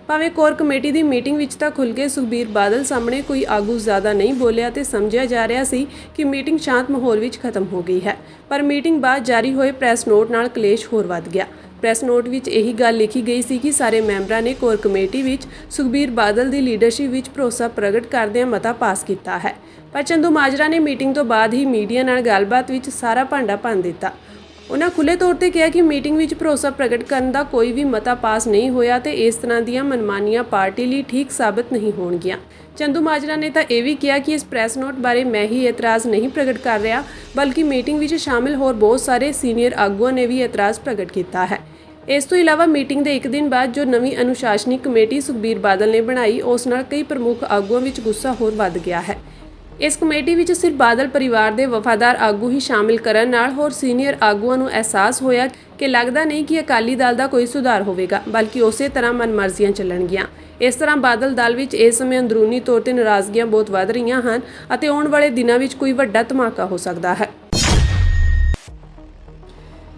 ਭਾਵੇਂ ਕੋਰ ਕਮੇਟੀ ਦੀ ਮੀਟਿੰਗ ਵਿੱਚ ਤਾਂ ਖੁੱਲ੍ਹ ਕੇ ਸੁਖਬੀਰ ਬਾਦਲ ਸਾਹਮਣੇ ਕੋਈ ਆਗੂ ਜ਼ਿਆਦਾ ਨਹੀਂ ਬੋਲਿਆ ਤੇ ਸਮਝਿਆ ਜਾ ਰਿਹਾ ਸੀ ਕਿ ਮੀਟਿੰਗ ਸ਼ਾਂਤ ਮਾਹੌਲ ਵਿੱਚ ਖਤਮ ਹੋ ਗਈ ਹੈ, ਪਰ ਮੀਟਿੰਗ ਬਾਅਦ ਜਾਰੀ ਹੋਏ ਪ੍ਰੈਸ ਨੋਟ ਨਾਲ ਕਲੇਸ਼ ਹੋਰ ਵੱਧ ਗਿਆ। ਪ੍ਰੈਸ ਨੋਟ ਵਿੱਚ ਇਹੀ ਗੱਲ ਲਿਖੀ ਗਈ ਸੀ ਕਿ ਸਾਰੇ ਮੈਂਬਰਾਂ ਨੇ ਕੋਰ ਕਮੇਟੀ ਵਿੱਚ ਸੁਖਬੀਰ ਬਾਦਲ ਦੀ ਲੀਡਰਸ਼ਿਪ ਵਿੱਚ ਭਰੋਸਾ ਪ੍ਰਗਟ ਕਰਦਿਆਂ ਮਤਾ ਪਾਸ ਕੀਤਾ ਹੈ, ਪਰ ਚੰਦੂਮਾਜਰਾ ਨੇ ਮੀਟਿੰਗ ਤੋਂ ਬਾਅਦ ਹੀ ਮੀਡੀਆ ਨਾਲ ਗੱਲਬਾਤ ਵਿੱਚ ਸਾਰਾ ਭਾਂਡਾ ਭੰਨ ਦਿੱਤਾ। ਉਹਨਾਂ ਖੁੱਲ੍ਹੇ ਤੌਰ ਤੇ ਕਿਹਾ ਕਿ ਮੀਟਿੰਗ ਵਿੱਚ ਭਰੋਸਾ ਪ੍ਰਗਟ ਕਰਨ ਦਾ ਕੋਈ ਵੀ ਮਤਾ ਪਾਸ ਨਹੀਂ ਹੋਇਆ ਤੇ ਇਸ ਤਰ੍ਹਾਂ ਦੀਆਂ ਮਨਮਾਨੀਆਂ ਪਾਰਟੀ ਲਈ ਠੀਕ ਸਾਬਤ ਨਹੀਂ ਹੋਣਗੀਆਂ। ਚੰਦੂਮਾਜਰਾ ਨੇ ਤਾਂ ਇਹ ਵੀ ਕਿਹਾ ਕਿ ਇਸ ਪ੍ਰੈਸ ਨੋਟ ਬਾਰੇ ਮੈਂ ਹੀ ਇਤਰਾਜ਼ ਨਹੀਂ ਪ੍ਰਗਟ ਕਰ ਰਿਹਾ, ਬਲਕਿ ਮੀਟਿੰਗ ਵਿੱਚ ਸ਼ਾਮਿਲ ਹੋਰ ਬਹੁਤ ਸਾਰੇ ਸੀਨੀਅਰ ਆਗੂਆਂ ਨੇ ਵੀ ਇਤਰਾਜ਼ ਪ੍ਰਗਟ ਕੀਤਾ ਹੈ। ਇਸ ਤੋਂ ਇਲਾਵਾ ਮੀਟਿੰਗ ਦੇ ਇੱਕ ਦਿਨ ਬਾਅਦ ਜੋ ਨਵੀਂ ਅਨੁਸ਼ਾਸਨੀ ਕਮੇਟੀ ਸੁਖਬੀਰ ਬਾਦਲ ਨੇ ਬਣਾਈ, ਉਸ ਨਾਲ ਕਈ ਪ੍ਰਮੁੱਖ ਆਗੂਆਂ ਵਿੱਚ ਗੁੱਸਾ ਹੋਰ ਵੱਧ ਗਿਆ ਹੈ। ਇਸ ਕਮੇਟੀ ਵਿੱਚ ਸਿਰਫ ਬਾਦਲ ਪਰਿਵਾਰ ਦੇ ਵਫਾਦਾਰ ਆਗੂ ਹੀ ਸ਼ਾਮਿਲ ਕਰਨ ਨਾਲ ਹੋਰ ਸੀਨੀਅਰ ਆਗੂਆਂ ਨੂੰ ਅਹਿਸਾਸ ਹੋਇਆ ਕਿ ਲੱਗਦਾ ਨਹੀਂ ਕਿ ਅਕਾਲੀ ਦਲ ਦਾ ਕੋਈ ਸੁਧਾਰ ਹੋਵੇਗਾ, ਬਲਕਿ ਉਸੇ ਤਰ੍ਹਾਂ ਮਨਮਰਜ਼ੀਆਂ ਚੱਲਣਗੀਆਂ। ਇਸ ਤਰ੍ਹਾਂ ਬਾਦਲ ਦਲ ਵਿੱਚ ਇਸ ਸਮੇਂ ਅੰਦਰੂਨੀ ਤੌਰ ਤੇ ਨਾਰਾਜ਼ਗੀਆਂ ਬਹੁਤ ਵੱਧ ਰਹੀਆਂ ਹਨ ਅਤੇ ਆਉਣ ਵਾਲੇ ਦਿਨਾਂ ਵਿੱਚ ਕੋਈ ਵੱਡਾ ਧਮਾਕਾ ਹੋ ਸਕਦਾ ਹੈ।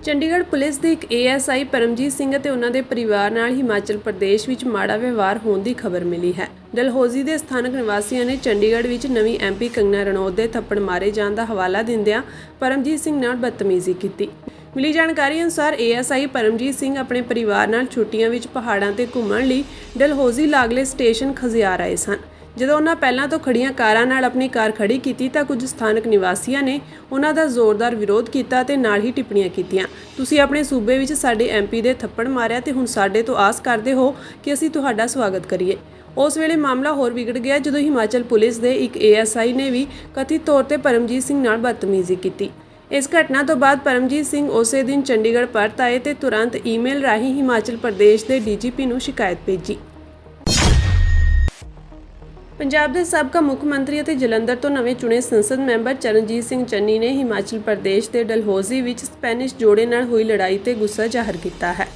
ਚੰਡੀਗੜ੍ਹ ਪੁਲਿਸ ਦੇ ਇੱਕ ASI ਪਰਮਜੀਤ ਸਿੰਘ ਅਤੇ ਉਹਨਾਂ ਦੇ ਪਰਿਵਾਰ ਨਾਲ ਹਿਮਾਚਲ ਪ੍ਰਦੇਸ਼ ਵਿੱਚ ਮਾੜਾ ਵਿਵਹਾਰ ਹੋਣ ਦੀ ਖਬਰ ਮਿਲੀ ਹੈ। ਡਲਹੌਜ਼ੀ ਦੇ ਸਥਾਨਕ ਨਿਵਾਸੀਆਂ ਨੇ ਚੰਡੀਗੜ੍ਹ ਵਿੱਚ ਨਵੀਂ MP ਕੰਗਨਾ ਰਣੌਤ ਦੇ ਥੱਪੜ ਮਾਰੇ ਜਾਣ ਦਾ ਹਵਾਲਾ ਦਿੰਦਿਆਂ ਪਰਮਜੀਤ ਸਿੰਘ ਨਾਲ ਬਦਤਮੀਜ਼ੀ ਕੀਤੀ। ਮਿਲੀ ਜਾਣਕਾਰੀ ਅਨੁਸਾਰ ASI ਪਰਮਜੀਤ ਸਿੰਘ ਆਪਣੇ ਪਰਿਵਾਰ ਨਾਲ ਛੁੱਟੀਆਂ ਵਿੱਚ ਪਹਾੜਾਂ ਤੇ ਘੁੰਮਣ ਲਈ ਡਲਹੌਜ਼ੀ ਲਾਗਲੇ ਸਟੇਸ਼ਨ ਖਜ਼ਿਆਰ ਆਏ ਸਨ। ਜਦੋਂ ਉਹਨਾਂ ਪਹਿਲਾਂ ਤੋਂ ਖੜੀਆਂ ਕਾਰਾਂ ਨਾਲ ਆਪਣੀ ਕਾਰ ਖੜੀ ਕੀਤੀ ਤਾਂ ਕੁਝ ਸਥਾਨਕ ਨਿਵਾਸੀਆਂ ਨੇ ਉਹਨਾਂ ਦਾ ਜ਼ੋਰਦਾਰ ਵਿਰੋਧ ਕੀਤਾ ਤੇ ਨਾਲ ਹੀ ਟਿੱਪਣੀਆਂ ਕੀਤੀਆਂ। ਤੁਸੀਂ ਆਪਣੇ ਸੂਬੇ ਵਿੱਚ ਸਾਡੇ MP ਦੇ ਥੱਪੜ ਮਾਰਿਆ ਤੇ ਹੁਣ ਸਾਡੇ ਤੋਂ ਆਸ ਕਰਦੇ ਹੋ ਕਿ ਅਸੀਂ ਤੁਹਾਡਾ ਸਵਾਗਤ ਕਰੀਏ। ਉਸ ਵੇਲੇ ਮਾਮਲਾ ਹੋਰ ਵਿਗੜ ਗਿਆ ਜਦੋਂ ਹਿਮਾਚਲ ਪੁਲਿਸ ਦੇ ਇੱਕ ASI ਨੇ ਵੀ ਕਥਿਤ ਤੌਰ ਤੇ ਪਰਮਜੀਤ ਸਿੰਘ ਨਾਲ ਬਦਤਮੀਜ਼ੀ ਕੀਤੀ। ਇਸ ਘਟਨਾ ਤੋਂ ਬਾਅਦ ਪਰਮਜੀਤ ਸਿੰਘ ਉਸੇ ਦਿਨ ਚੰਡੀਗੜ੍ਹ ਪਰਤ ਆਏ ਤੇ ਤੁਰੰਤ ਈਮੇਲ ਰਾਹੀਂ ਹਿਮਾਚਲ ਪ੍ਰਦੇਸ਼ ਦੇ DGP ਨੂੰ ਸ਼ਿਕਾਇਤ ਭੇਜੀ। ਪੰਜਾਬ ਦੇ ਸਾਬਕਾ ਮੁੱਖ ਮੰਤਰੀ ਅਤੇ ਜਲੰਧਰ ਤੋਂ ਨਵੇਂ ਚੁਣੇ ਸੰਸਦ ਮੈਂਬਰ ਚਰਨਜੀਤ ਸਿੰਘ ਚੰਨੀ ਨੇ ਹਿਮਾਚਲ ਪ੍ਰਦੇਸ਼ ਦੇ ਡਲਹੌਜ਼ੀ ਵਿੱਚ ਸਪੈਨਿਸ਼ ਜੋੜੇ ਨਾਲ ਹੋਈ ਲੜਾਈ ਤੇ ਗੁੱਸਾ ਜ਼ਾਹਰ ਕੀਤਾ ਹੈ।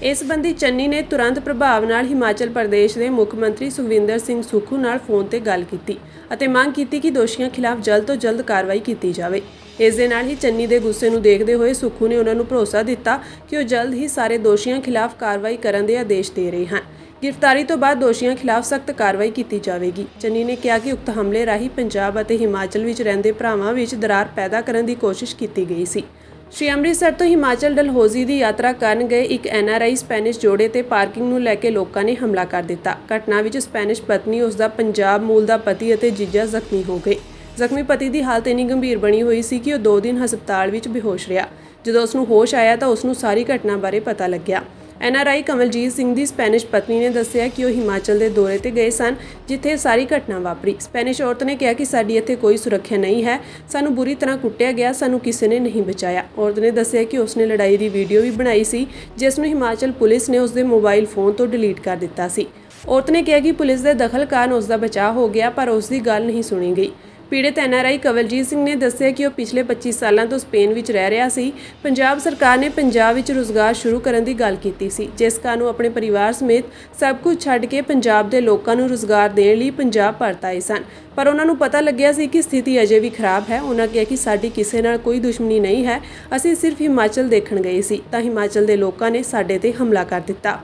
ਇਸ ਸੰਬੰਧੀ ਚੰਨੀ ਨੇ ਤੁਰੰਤ ਪ੍ਰਭਾਵ ਨਾਲ ਹਿਮਾਚਲ ਪ੍ਰਦੇਸ਼ ਦੇ ਮੁੱਖ ਮੰਤਰੀ ਸੁਖਵਿੰਦਰ ਸਿੰਘ ਸੁੱਖੂ ਨਾਲ ਫੋਨ ਤੇ ਗੱਲ ਕੀਤੀ ਅਤੇ ਮੰਗ ਕੀਤੀ ਕਿ ਦੋਸ਼ੀਆਂ ਖਿਲਾਫ ਜਲਦ ਤੋਂ ਜਲਦ ਕਾਰਵਾਈ ਕੀਤੀ ਜਾਵੇ। ਇਸ ਦੇ ਨਾਲ ਹੀ ਚੰਨੀ ਦੇ ਗੁੱਸੇ ਨੂੰ ਦੇਖਦੇ ਹੋਏ ਸੁੱਖੂ ਨੇ ਉਹਨਾਂ ਨੂੰ ਭਰੋਸਾ ਦਿੱਤਾ ਕਿ ਉਹ ਜਲਦ ਹੀ ਸਾਰੇ ਦੋਸ਼ੀਆਂ ਖਿਲਾਫ ਕਾਰਵਾਈ ਕਰਨ ਦੇ ਆਦੇਸ਼ ਦੇ ਰਹੇ ਹਨ। ਗ੍ਰਿਫਤਾਰੀ ਤੋਂ ਬਾਅਦ ਦੋਸ਼ੀਆਂ ਖਿਲਾਫ ਸਖਤ ਕਾਰਵਾਈ ਕੀਤੀ ਜਾਵੇਗੀ। ਚੰਨੀ ਨੇ ਕਿਹਾ ਕਿ ਉਕਤ ਹਮਲੇ ਰਾਹੀਂ ਪੰਜਾਬ ਅਤੇ ਹਿਮਾਚਲ ਵਿੱਚ ਰਹਿੰਦੇ ਭਰਾਵਾਂ ਵਿੱਚ ਦਰਾਰ ਪੈਦਾ ਕਰਨ ਦੀ ਕੋਸ਼ਿਸ਼ ਕੀਤੀ ਗਈ ਸੀ। ਸ਼੍ਰੀ ਅੰਮ੍ਰਿਤਸਰ ਤੋਂ ਹਿਮਾਚਲ ਡਲਹੌਜ਼ੀ ਦੀ ਯਾਤਰਾ ਕਰਨ ਗਏ ਇੱਕ NRI ਸਪੈਨਿਸ਼ ਜੋੜੇ ਤੇ ਪਾਰਕਿੰਗ ਨੂੰ ਲੈ ਕੇ ਲੋਕਾਂ ਨੇ ਹਮਲਾ ਕਰ ਦਿੱਤਾ। ਘਟਨਾ ਵਿੱਚ ਸਪੈਨਿਸ਼ ਪਤਨੀ, ਉਸ ਦਾ ਪੰਜਾਬ ਮੂਲ ਦਾ ਪਤੀ ਅਤੇ ਜੀਜਾ ਜ਼ਖਮੀ ਹੋ ਗਏ। ਜ਼ਖਮੀ ਪਤੀ ਦੀ ਹਾਲਤ ਇੰਨੀ ਗੰਭੀਰ ਬਣੀ ਹੋਈ ਸੀ ਕਿ ਉਹ 2 ਦਿਨ ਹਸਪਤਾਲ ਵਿੱਚ ਬੇਹੋਸ਼ ਰਿਹਾ। ਜਦੋਂ ਉਸ ਨੂੰ ਹੋਸ਼ ਆਇਆ ਤਾਂ ਉਸ ਨੂੰ ਸਾਰੀ ਘਟਨਾ ਬਾਰੇ ਪਤਾ ਲੱਗਿਆ। NRI ਕਮਲਜੀਤ ਸਿੰਘ ਦੀ ਸਪੈਨਿਸ਼ ਪਤਨੀ ਨੇ ਦੱਸਿਆ ਕਿ ਉਹ ਹਿਮਾਚਲ ਦੇ ਦੌਰੇ ਤੇ ਗਏ ਸਨ ਜਿੱਥੇ ਸਾਰੀ ਘਟਨਾ ਵਾਪਰੀ। ਸਪੈਨਿਸ਼ ਔਰਤ ਨੇ ਕਿਹਾ ਕਿ ਸਾਡੀ ਇੱਥੇ ਕੋਈ ਸੁਰੱਖਿਆ ਨਹੀਂ ਹੈ, ਸਾਨੂੰ ਬੁਰੀ ਤਰ੍ਹਾਂ ਕੁੱਟਿਆ ਗਿਆ, ਸਾਨੂੰ ਕਿਸੇ ਨੇ ਨਹੀਂ ਬਚਾਇਆ। ਔਰਤ ਨੇ ਦੱਸਿਆ ਕਿ ਉਸਨੇ ਲੜਾਈ ਦੀ ਵੀਡੀਓ ਵੀ ਬਣਾਈ ਸੀ ਜਿਸ ਨੂੰ ਹਿਮਾਚਲ ਪੁਲਿਸ ਨੇ ਉਸਦੇ ਮੋਬਾਈਲ ਫੋਨ ਤੋਂ ਡਿਲੀਟ ਕਰ ਦਿੱਤਾ ਸੀ। ਔਰਤ ਨੇ ਕਿਹਾ ਕਿ ਪੁਲਿਸ ਦੇ ਦਖਲ ਕਾਰਨ ਉਸ ਦਾ ਬਚਾਅ ਹੋ ਗਿਆ ਪਰ ਉਸ ਦੀ ਗੱਲ ਨਹੀਂ ਸੁਣੀ ਗਈ। ਪੀੜਤ NRI ਕਵਲਜੀਤ ਸਿੰਘ ਨੇ ਦੱਸਿਆ ਕਿ ਉਹ ਪਿਛਲੇ 25 ਸਾਲਾਂ ਤੋਂ ਸਪੇਨ ਵਿੱਚ ਰਹਿ ਰਿਹਾ ਸੀ। ਪੰਜਾਬ ਸਰਕਾਰ ਨੇ ਪੰਜਾਬ ਵਿੱਚ ਰੁਜ਼ਗਾਰ ਸ਼ੁਰੂ ਕਰਨ ਦੀ ਗੱਲ ਕੀਤੀ ਸੀ, ਜਿਸ ਕਾਰਨ ਉਹ ਆਪਣੇ ਪਰਿਵਾਰ ਸਮੇਤ ਸਭ ਕੁਝ ਛੱਡ ਕੇ ਪੰਜਾਬ ਦੇ ਲੋਕਾਂ ਨੂੰ ਰੁਜ਼ਗਾਰ ਦੇਣ ਲਈ ਪੰਜਾਬ ਪਰਤ ਆਏ ਸਨ। ਪਰ ਉਹਨਾਂ ਨੂੰ ਪਤਾ ਲੱਗਿਆ ਸੀ ਕਿ ਸਥਿਤੀ ਅਜੇ ਵੀ ਖਰਾਬ ਹੈ। ਉਹਨਾਂ ਕਿਹਾ ਕਿ ਸਾਡੀ ਕਿਸੇ ਨਾਲ ਕੋਈ ਦੁਸ਼ਮਣੀ ਨਹੀਂ ਹੈ, ਅਸੀਂ ਸਿਰਫ ਹਿਮਾਚਲ ਦੇਖਣ ਗਏ ਸੀ ਤਾਂ ਹਿਮਾਚਲ ਦੇ ਲੋਕਾਂ ਨੇ ਸਾਡੇ ਤੇ ਹਮਲਾ ਕਰ ਦਿੱਤਾ।